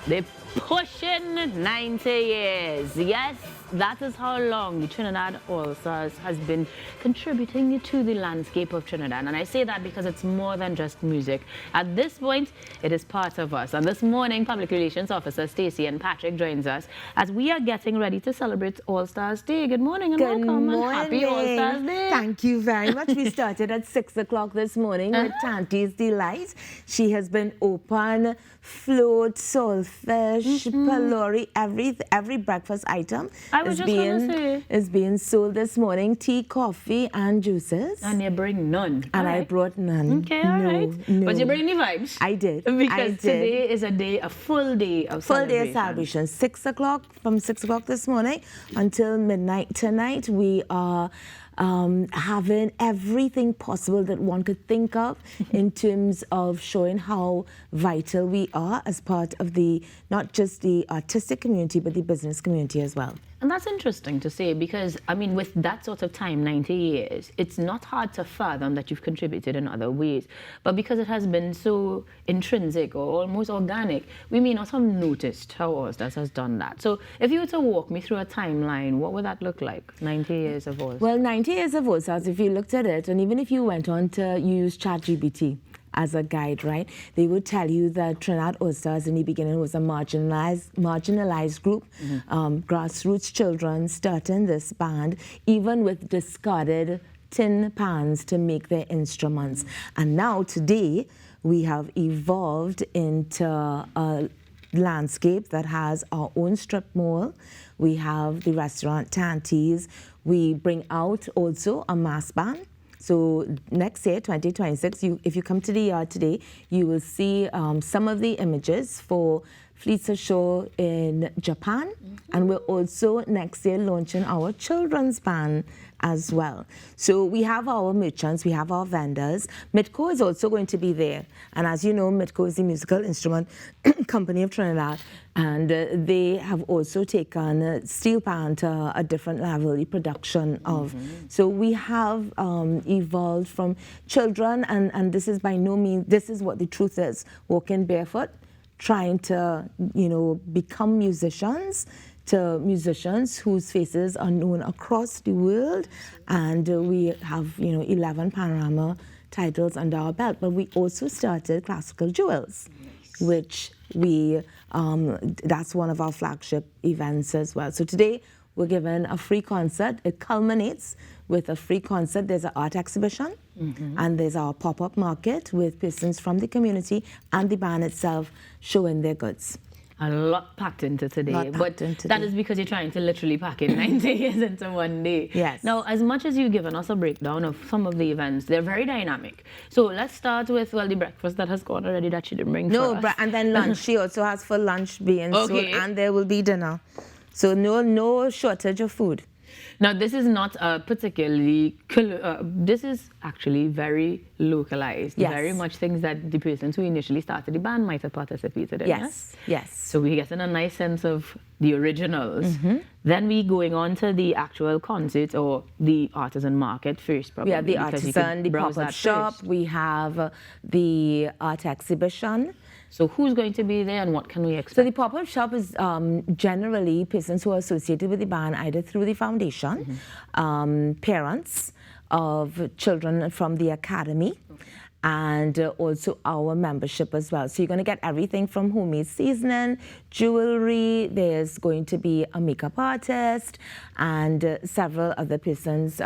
They're pushing 90 years. Yes, that is how long the Trinidad All Stars has been contributing to the landscape of Trinidad. And I say that because it's more than just music. At this point, it is part of us. And this morning, Public Relations Officer Staci-Ann Patrick joins us as we are getting ready to celebrate All Stars Day. Good morning and welcome and happy All Stars Day. Thank you very much. We started at 6 o'clock this morning with Tanti's Delight. She has been open, float, saltfish, palori, every breakfast item is being sold this morning. Tea, coffee, and juices. And you bring none. And I brought none. Okay, all right. No. But you bring the vibes. I did. Because today is a full day of celebration. Full day of celebration. 6 o'clock, from 6 o'clock this morning until midnight tonight, we are having everything possible that one could think of in terms of showing how vital we are as part of not just the artistic community, but the business community as well. And that's interesting to say because, I mean, with that sort of time, 90 years, it's not hard to fathom that you've contributed in other ways. But because it has been so intrinsic or almost organic, we may not have noticed how All Stars has done that. So if you were to walk me through a timeline, what would that look like, 90 years of All Stars? Well, 90 years of All Stars, if you looked at it, and even if you went on to use ChatGPT as a guide, right? They would tell you that Trinidad All Stars in the beginning was a marginalized group, grassroots children starting this band, even with discarded tin pans to make their instruments. And now today, we have evolved into a landscape that has our own strip mall. We have the restaurant Tanti's. We bring out also a mass band. So next year, 2026, if you come to the yard today, you will see some of the images for Fleets Ashore in Japan. And we're also next year launching our children's band as well. So we have our merchants, we have our vendors. Mitco is also going to be there. And as you know, Mitco is the musical instrument company of Trinidad. And they have also taken steelpan to a different level, the production of. So we have evolved from children, and this is by no means, this is what the truth is, walking barefoot, trying to, become musicians, to musicians whose faces are known across the world. And we have, 11 panorama titles under our belt. But we also started Classical Jewels, which that's one of our flagship events as well. So today, we're given a free concert. It culminates with a free concert. There's an art exhibition, and there's our pop-up market with persons from the community and the band itself showing their goods. A lot packed into today, that is because you're trying to literally pack in 90 years into one day. Yes. Now, as much as you've given us a breakdown of some of the events, they're very dynamic. So let's start with, the breakfast that has gone already that she didn't bring for us. And then lunch. She also has for lunch being sold, and there will be dinner. So no shortage of food. Now, this is not particularly, this is actually very localized. Yes. Very much things that the persons who initially started the band might have participated in. Yes. So we get in a nice sense of the originals. Then we going on to the actual concert or the artisan market first, probably. We have the artisan, the pop-up shop. First. We have the art exhibition. So who's going to be there and what can we expect? So the pop-up shop is generally persons who are associated with the band either through the foundation, parents of children from the academy, and also our membership as well. So you're going to get everything from homemade seasoning, jewelry, there's going to be a makeup artist, and several other persons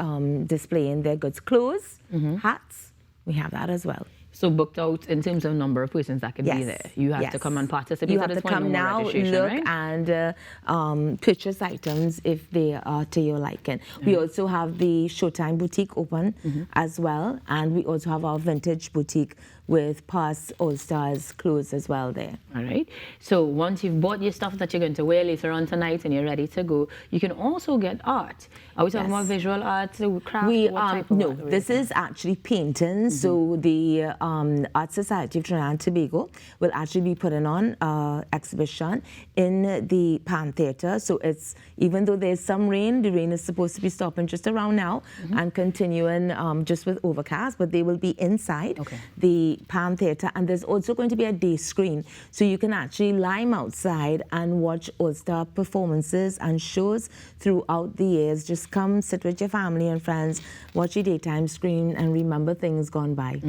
displaying their goods, clothes, hats. We have that as well. So booked out in terms of number of persons that can be there. You have to come and participate. You at have this to point. come now, look, right? and purchase items if they are to your liking. We also have the Showtime boutique open as well, and we also have our vintage boutique with past All Stars clothes as well there. All right. So once you've bought your stuff that you're going to wear later on tonight and you're ready to go, you can also get art. Are we talking about visual art, craft? No, this is actually painting. So the Art Society of Trinidad and Tobago will actually be putting on an exhibition in the Pan Theatre. So it's, even though there's some rain, the rain is supposed to be stopping just around now and continuing just with overcast, but they will be inside the the Pan Theatre, and there's also going to be a day screen, so you can actually lime outside and watch All-Star performances and shows throughout the years. Just come, sit with your family and friends, watch your daytime screen, and remember things gone by.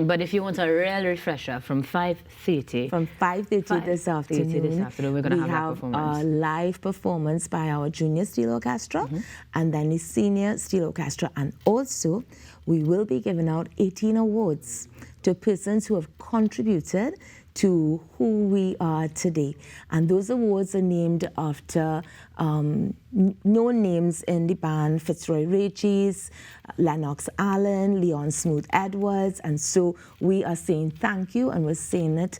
But if you want a real refresher, from 5:30. From 5:30 this afternoon, we're going to have a live performance by our Junior Steel Orchestra and then the Senior Steel Orchestra. And also, we will be giving out 18 awards to persons who have contributed to who we are today. And those awards are named after known names in the band: Fitzroy Regis, Lennox Allen, Leon Smooth Edwards. And so we are saying thank you, and we're saying it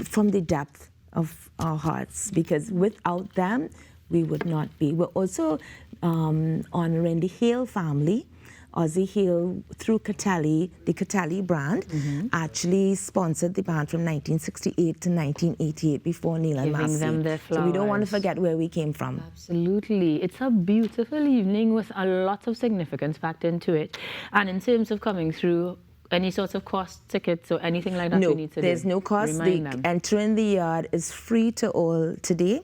from the depth of our hearts, because without them, we would not be. We're also honoring the Hale family. Ozzy Hale, through Catelli, the Catelli brand, actually sponsored the band from 1968 to 1988 before Neil and Massy. Giving them their flowers. So we don't want to forget where we came from. Absolutely. It's a beautiful evening with a lot of significance packed into it. And in terms of coming through, any sorts of cost, tickets or anything like that no, we need to there's do? no cost. Remind them. Entering the yard is free to all today.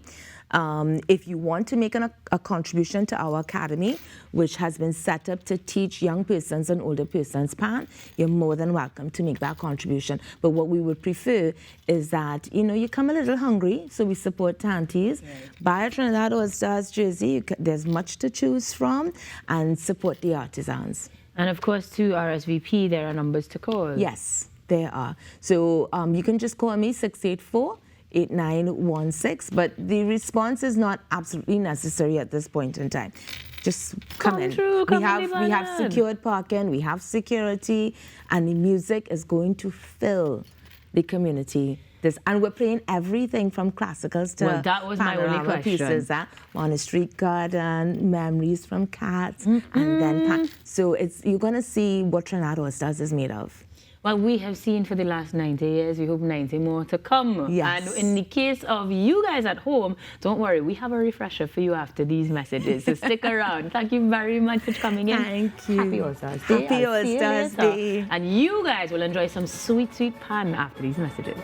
If you want to make a contribution to our academy, which has been set up to teach young persons and older persons Pan, you're more than welcome to make that contribution. But what we would prefer is that, you come a little hungry, so we support Tanties. Right. Buy a Trinidad All Stars jersey. There's much to choose from, and support the artisans. And of course, to RSVP, there are numbers to call. Yes, there are. So you can just call me 684-8916, but the response is not absolutely necessary at this point in time. Just come in. We have secured parking, we have security, and the music is going to fill the community. And we're playing everything from classicals to that was my only question. Pieces, Monastery Garden, Memories from Cats, and then so you're going to see what Trinidad All Stars is made of. Well, we have seen for the last 90 years. We hope 90 more to come. Yes. And in the case of you guys at home, don't worry. We have a refresher for you after these messages. So stick around. Thank you very much for coming in. Thank you. Happy All Stars Day. Happy All Stars Day. And you guys will enjoy some sweet, sweet pan after these messages.